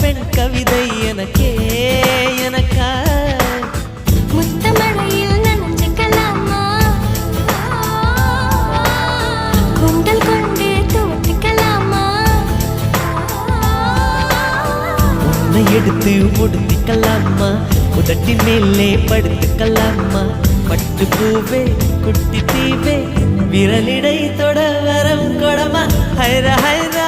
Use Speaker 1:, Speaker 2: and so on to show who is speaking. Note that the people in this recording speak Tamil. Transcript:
Speaker 1: பெண் கவிதை எனக்கே எனக்கா
Speaker 2: முத்தமழையில் நனைஞ்சுக்கலாமா குண்டல் கொண்டு தூட்டிக்கலாமா
Speaker 1: உன்னை எடுத்து ஒடுத்திக்கலாமா உதட்டி மேலே படுத்துக்கலாமா பட்டு பூவே குட்டி தீவே விரலிடை தொட வரம் கொடமா ஹைரா ஹைரா